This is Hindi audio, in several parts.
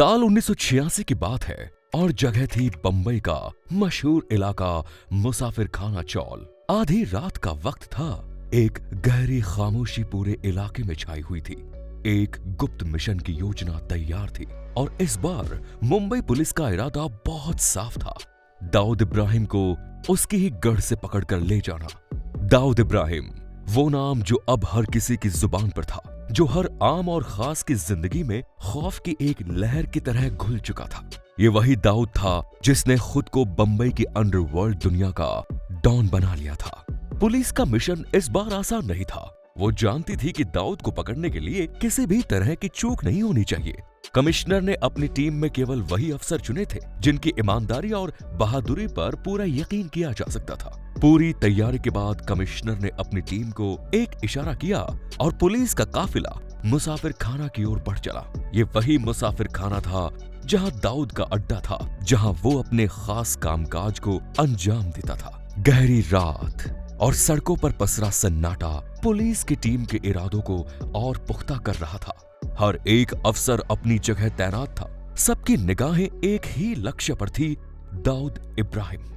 साल 1986 की बात है और जगह थी बंबई का मशहूर इलाका मुसाफिर खाना चौल। आधी रात का वक्त था। एक गहरी खामोशी पूरे इलाके में छाई हुई थी। एक गुप्त मिशन की योजना तैयार थी और इस बार मुंबई पुलिस का इरादा बहुत साफ था। दाऊद इब्राहिम को उसकी ही गढ़ से पकड़कर ले जाना। दाऊद इब्राहिम, वो नाम जो अब हर किसी की जुबान पर था, जो हर आम और खास की जिंदगी में खौफ की एक लहर की तरह घुल चुका था। ये वही दाऊद था जिसने खुद को बंबई की अंडरवर्ल्ड दुनिया का डॉन बना लिया था। पुलिस का मिशन इस बार आसान नहीं था। वो जानती थी कि दाऊद को पकड़ने के लिए किसी भी तरह की चूक नहीं होनी चाहिए। कमिश्नर ने अपनी टीम में केवल वही अफसर चुने थे जिनकी ईमानदारी और बहादुरी पर पूरा यकीन किया जा सकता था। पूरी तैयारी के बाद कमिश्नर ने अपनी टीम को एक इशारा किया और पुलिस का काफिला मुसाफिर खाना की ओर बढ़ चला। ये वही मुसाफिर खाना था जहां दाऊद का अड्डा था, जहां वो अपने खास कामकाज को अंजाम देता था। गहरी रात और सड़कों पर पसरा सन्नाटा पुलिस की टीम के इरादों को और पुख्ता कर रहा था। हर एक अफसर अपनी जगह तैनात था। सबकी निगाहें एक ही लक्ष्य पर थी, दाऊद इब्राहिम।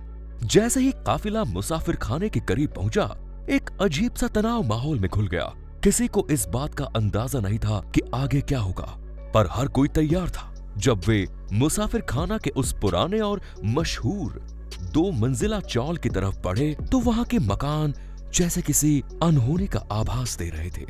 जैसे ही काफिला मुसाफिर खाने के करीब पहुंचा, एक अजीब सा तनाव माहौल में घुल गया। किसी को इस बात का अंदाजा नहीं था कि आगे क्या होगा, पर हर कोई तैयार था। जब वे मुसाफिर खाना के उस पुराने और मशहूर 2 मंजिला चौल की तरफ बढ़े तो वहां के मकान जैसे किसी अनहोनी का आभास दे रहे थे।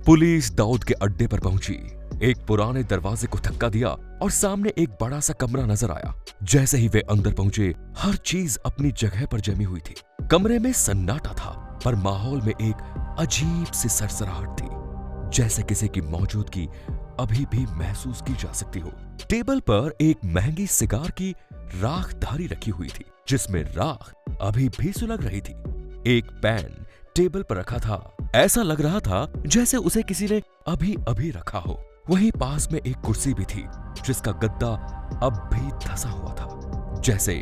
पुलिस दाऊद के अड्डे पर पहुंची, एक पुराने दरवाजे को धक्का दिया और सामने एक बड़ा सा कमरा नजर आया। जैसे ही वे अंदर पहुंचे, हर चीज अपनी जगह पर जमी हुई थी। कमरे में सन्नाटा था, पर माहौल में एक अजीब सी सरसराहट थी, जैसे किसी की मौजूदगी अभी भी महसूस की जा सकती हो। टेबल पर एक महंगी सिगार की राख धारी रखी हुई थी, जिसमें राख अभी भी सुलग रही थी। एक पेन टेबल पर रखा था। ऐसा लग रहा था जैसे उसे किसी ने अभी अभी रखा हो। वहीं पास में एक कुर्सी भी थी, जिसका गद्दा अब भी धंसा हुआ था, जैसे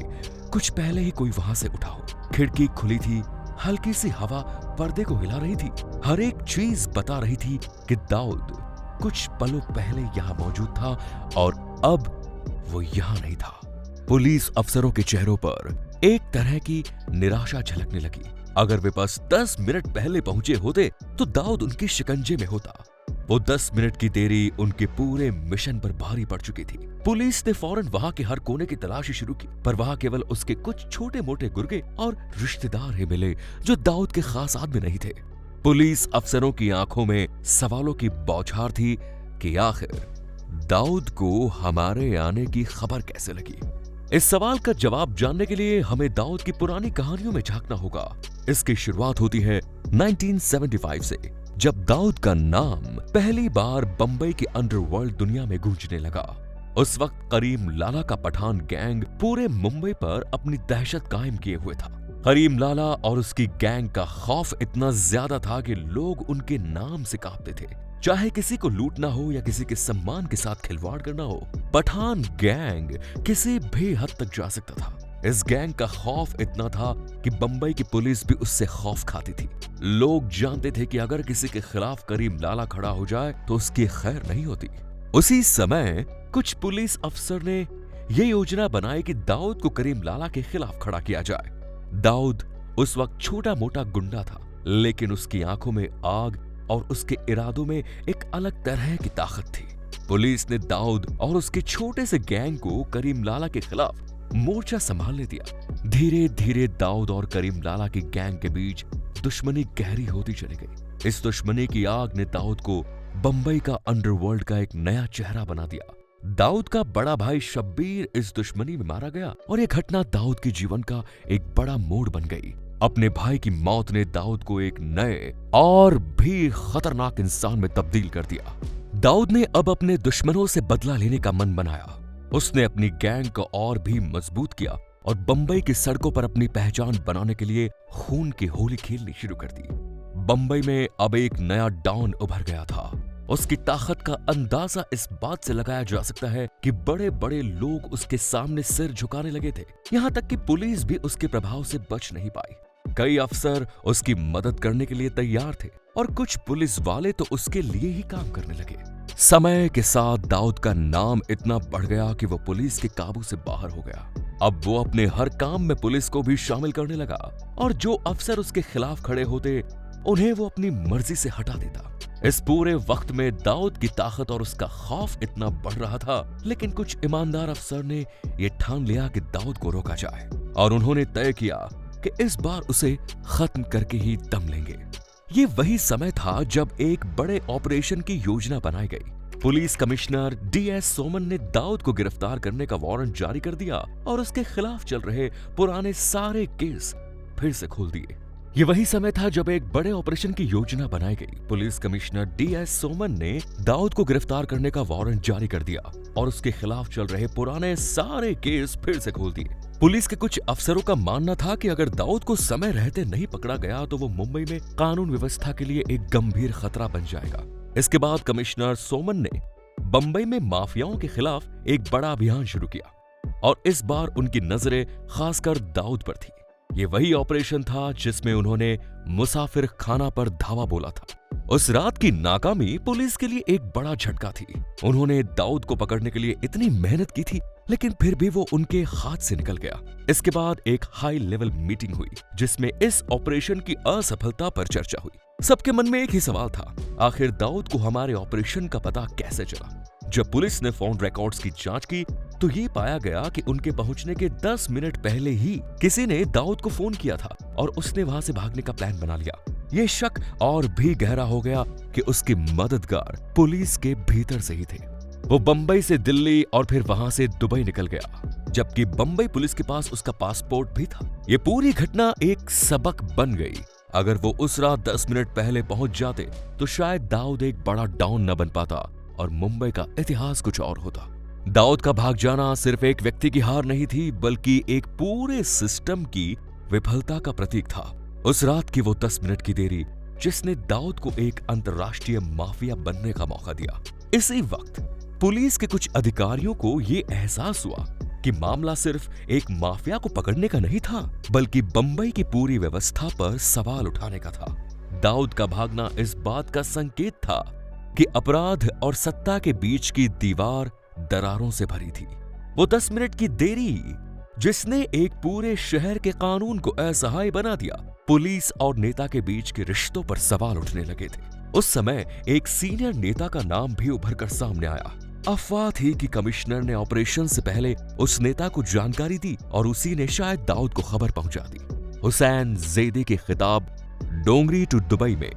कुछ पहले ही कोई वहां से उठा हो। खिड़की खुली थी, हल्की सी हवा पर्दे को हिला रही थी। हर एक चीज बता रही थी कि दाऊद कुछ पलों पहले यहां मौजूद था और अब वो यहां नहीं था। पुलिस अफसरों के चेहरों पर एक तरह की निराशा झलकने लगी। अगर वे बस 10 मिनट पहले पहुंचे होते तो दाऊद उनके शिकंजे में होता। वो 10 मिनट की देरी उनके पूरे मिशन पर भारी पड़ चुकी थी। पुलिस ने फौरन वहां के हर कोने की तलाशी शुरू की, पर वहां केवल उसके कुछ छोटे मोटे गुर्गे और रिश्तेदार ही मिले जो दाऊद के खास आदमी नहीं थे। पुलिस अफसरों की आंखों में सवालों की बौछार थी कि आखिर दाऊद को हमारे आने की खबर कैसे लगी। इस सवाल का जवाब जानने के लिए हमें दाऊद की पुरानी कहानियों में झांकना होगा। इसकी शुरुआत होती है 1975 से, जब दाऊद का नाम पहली बार बंबई की अंडरवर्ल्ड दुनिया में गूंजने लगा। उस वक्त करीम लाला का पठान गैंग पूरे मुंबई पर अपनी दहशत कायम किए हुए था। करीम लाला और उसकी गैंग का खौफ इतना ज्यादा था कि लोग उनके नाम से कांपते थे। चाहे किसी को लूटना हो या किसी के सम्मान के साथ खिलवाड़ करना हो, पठान गैंग किसी भी हद तक जा सकता था। इस गैंग का खौफ इतना था कि बंबई की पुलिस भी उससे खौफ खाती थी। लोग जानते थे कि अगर किसी के खिलाफ करीम लाला खड़ा हो जाए तो उसकी खैर नहीं होती। उसी समय कुछ पुलिस अफसर ने यह योजना बनाई कि दाऊद को करीम लाला के खिलाफ खड़ा किया जाए। दाऊद उस वक्त छोटा मोटा गुंडा था, लेकिन उसकी आंखों में आग और उसके इरादों में एक अलग तरह की ताकत थी। पुलिस ने दाऊद और उसके छोटे से गैंग को करीम लाला के खिलाफ मोर्चा संभालने दिया। धीरे धीरे दाऊद और करीम लाला की गैंग के बीच दुश्मनी गहरी होती चली गई। इस दुश्मनी की आग ने दाऊद को बंबई का अंडरवर्ल्ड का एक नया चेहरा बना दिया। दाऊद का बड़ा भाई शब्बीर इस दुश्मनी में मारा गया और यह घटना दाऊद के जीवन का एक बड़ा मोड़ बन गई। अपने भाई की मौत ने दाऊद को एक नए और भी खतरनाक इंसान में तब्दील कर दिया। दाऊद ने अब अपने दुश्मनों से बदला लेने का मन बनाया। उसने अपनी गैंग को और भी मजबूत किया और बंबई की सड़कों पर अपनी पहचान बनाने के लिए खून की होली खेलनी शुरू कर दी। बंबई में अब एक नया डॉन उभर गया था। उसकी ताकत का अंदाजा इस बात से लगाया जा सकता है कि बड़े बड़े लोग उसके सामने सिर झुकाने लगे थे। यहाँ तक कि पुलिस भी उसके प्रभाव से बच नहीं पाई। कई अफसर उसकी मदद करने के लिए तैयार थे और कुछ पुलिस वाले तो उसके लिए ही काम करने लगे। समय के साथ दाऊद का नाम इतना बढ़ गया कि वो पुलिस के काबू से बाहर हो गया। अब वो अपने हर काम में पुलिस को भी शामिल करने लगा और जो अफसर उसके खिलाफ खड़े होते उन्हें वो अपनी मर्जी से हटा देता। इस पूरे वक्त में दाऊद की ताकत और उसका खौफ इतना बढ़ रहा था, लेकिन कुछ ईमानदार अफसर ने यह ठान लिया कि दाऊद को रोका जाए और उन्होंने तय किया कि इस बार उसे खत्म करके ही दम लेंगे। ये वही समय था जब एक बड़े ऑपरेशन की योजना बनाई गई। पुलिस कमिश्नर DS सोमन ने दाऊद को गिरफ्तार करने का वारंट जारी कर दिया और उसके खिलाफ चल रहे पुराने सारे केस फिर से खोल दिए। ये वही समय था जब एक बड़े ऑपरेशन की योजना बनाई गई। पुलिस कमिश्नर DS सोमन ने दाऊद को गिरफ्तार करने का वारंट जारी कर दिया और उसके खिलाफ चल रहे पुराने सारे केस फिर से खोल दिए। पुलिस के कुछ अफसरों का मानना था कि अगर दाऊद को समय रहते नहीं पकड़ा गया तो वो मुंबई में कानून व्यवस्था के लिए एक गंभीर खतरा बन जाएगा। इसके बाद कमिश्नर सोमन ने बंबई में माफियाओं के खिलाफ एक बड़ा अभियान शुरू किया और इस बार उनकी नजरें खासकर दाऊद पर थी। ये वही ऑपरेशन था जिसमें उन्होंने मुसाफिर खाना पर धावा बोला था। उस रात की नाकामी पुलिस के लिए एक बड़ा झटका थी। उन्होंने दाऊद को पकड़ने के लिए इतनी मेहनत की थी, लेकिन फिर भी वो उनके हाथ से निकल गया। इसके बाद एक हाई लेवल मीटिंग हुई जिसमें इस ऑपरेशन की असफलता पर चर्चा हुई। सबके मन में एक ही सवाल था, आखिर दाऊद को हमारे ऑपरेशन का पता कैसे चला? जब पुलिस ने फोन रिकॉर्ड्स की जांच की तो ये पाया गया कि उनके पहुंचने के 10 मिनट पहले ही किसी ने दाऊद को फोन किया था और उसने वहां से भागने का प्लान बना लिया। ये शक और भी गहरा हो गया कि उसके मददगार पुलिस के भीतर से ही थे। वो बंबई से दिल्ली और फिर वहां से दुबई निकल गया, जबकि बंबई पुलिस के पास उसका पासपोर्ट भी था। ये पूरी घटना एक सबक बन गई। अगर वो उस रात 10 मिनट पहले पहुंच जाते तो शायद दाऊद एक बड़ा डॉन न बन पाता और मुंबई का इतिहास कुछ और होता। दाऊद का भाग जाना सिर्फ एक व्यक्ति की हार नहीं थी, बल्कि एक पूरे सिस्टम की विफलता का प्रतीक था। उस रात की वो 10 मिनट की देरी जिसने दाऊद को एक अंतर्राष्ट्रीय माफिया बनने का मौका दिया। इसी वक्त पुलिस के कुछ अधिकारियों को ये एहसास हुआ कि मामला सिर्फ एक माफिया को पकड़ने का नहीं था, बल्कि बंबई की पूरी व्यवस्था पर सवाल उठाने का था। दाऊद का भागना इस बात का संकेत था कि अपराध और सत्ता के बीच की दीवार दरारों से भरी थी। वो 10 मिनट की देरी जिसने एक पूरे शहर के कानून को असहाय बना दिया। पुलिस और नेता के बीच के रिश्तों पर सवाल उठने लगे थे। उस समय एक सीनियर नेता का नाम भी उभर कर सामने आया। अफवाह थी कि कमिश्नर ने ऑपरेशन से पहले उस नेता को जानकारी दी और उसी ने शायद दाऊद को खबर पहुंचा दी। हुसैन ज़ैदी के खिताब डोंगरी टू दुबई में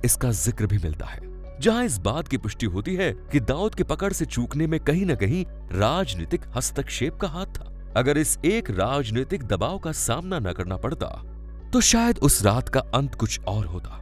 इसका जिक्र भी मिलता है, जहां इस बात की पुष्टि होती है कि दाऊद के पकड़ से चूकने में कहीं न कहीं राजनीतिक हस्तक्षेप का हाथ था। अगर इस एक राजनीतिक दबाव का सामना न करना पड़ता तो शायद उस रात का अंत कुछ और होता।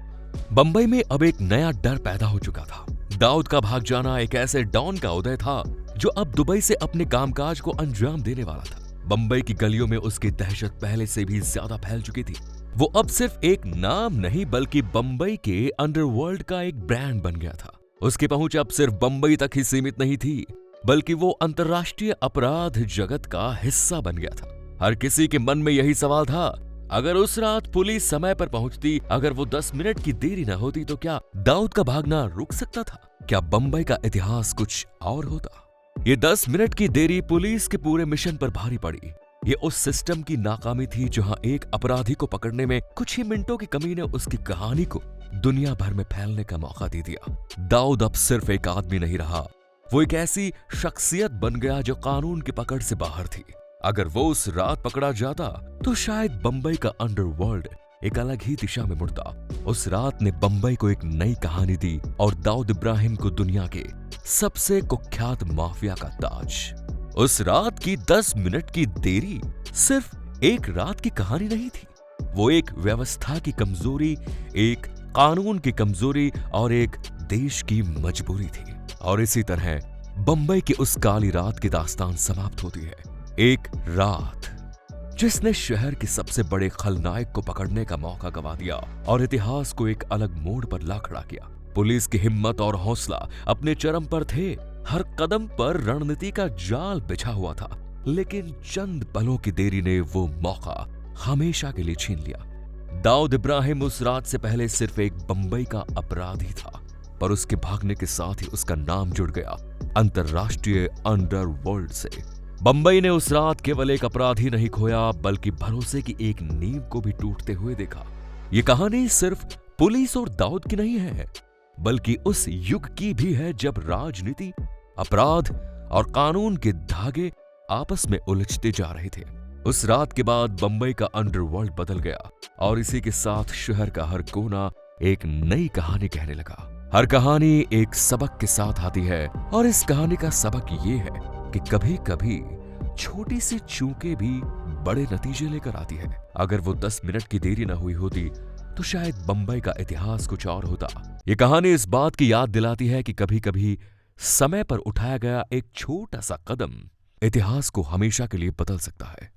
बंबई में अब एक नया डर पैदा हो चुका था। दाऊद का भाग जाना एक ऐसे डॉन का उदय था जो अब दुबई से अपने कामकाज को अंजाम देने वाला था। बंबई की गलियों में उसकी दहशत पहले से भी ज्यादा फैल चुकी थी। वो अब सिर्फ एक नाम नहीं बल्कि बंबई के अंडरवर्ल्ड का एक ब्रांड बन गया था। उसकी पहुंच अब सिर्फ बंबई तक ही सीमित नहीं थी, बल्कि वो अंतर्राष्ट्रीय अपराध जगत का हिस्सा बन गया था। हर किसी के मन में यही सवाल था, अगर उस रात पुलिस समय पर पहुंचती, अगर वो 10 मिनट की देरी न होती तो क्या दाऊद का भागना रुक सकता था? क्या बंबई का इतिहास कुछ और होता? ये 10 मिनट की देरी पुलिस के पूरे मिशन पर भारी पड़ी। ये उस सिस्टम की नाकामी थी जहां एक अपराधी को पकड़ने में कुछ ही मिनटों की कमी ने उसकी कहानी को दुनिया भर में फैलने का मौका दे दिया। दाऊद अब सिर्फ एक आदमी नहीं रहा, वो एक ऐसी शख्सियत बन गया जो कानून की पकड़ से बाहर थी। अगर वो उस रात पकड़ा जाता तो शायद बंबई का अंडरवर्ल्ड एक अलग ही दिशा में मुड़ता। उस रात ने बंबई को एक नई कहानी दी और दाऊद इब्राहिम को दुनिया के सबसे कुख्यात माफिया का ताज। उस रात की 10 मिनट की देरी सिर्फ एक रात की कहानी नहीं थी, वो एक व्यवस्था की कमजोरी, एक कानून की कमजोरी और एक देश की मजबूरी थी। और इसी तरह बंबई की उस काली रात की दास्तान समाप्त होती है। एक रात जिसने शहर के सबसे बड़े खलनायक को पकड़ने का मौका गवा दिया और इतिहास को एक अलग मोड़ पर ला खड़ा किया। पुलिस की हिम्मत और हौसला अपने चरम पर थे। हर कदम पर रणनीति का जाल बिछा हुआ था, लेकिन चंद पलों की देरी ने वो मौका हमेशा के लिए छीन लिया। दाऊद इब्राहिम उस रात से पहले सिर्फ एक बंबई का अपराधी था, पर उसके भागने के साथ ही उसका नाम जुड़ गया अंतरराष्ट्रीय अंडरवर्ल्ड से। बंबई ने उस रात केवल एक अपराधी नहीं खोया, बल्कि भरोसे की एक नींव को भी टूटते हुए देखा। ये कहानी सिर्फ पुलिस और दाऊद की नहीं है, बल्कि उस युग की भी है जब राजनीति, अपराध और कानून के धागे आपस में उलझते जा रहे थे। उस रात के बाद बंबई का अंडरवर्ल्ड बदल गया और इसी के साथ शहर का हर कोना एक नई कहानी कहने लगा। हर कहानी एक सबक के साथ आती है और इस कहानी का सबक ये है कि कभी कभी छोटी सी चूकें भी बड़े नतीजे लेकर आती है। अगर वो 10 मिनट की देरी न हुई होती तो शायद बंबई का इतिहास कुछ और होता। ये कहानी इस बात की याद दिलाती है कि कभी कभी समय पर उठाया गया एक छोटा सा कदम इतिहास को हमेशा के लिए बदल सकता है।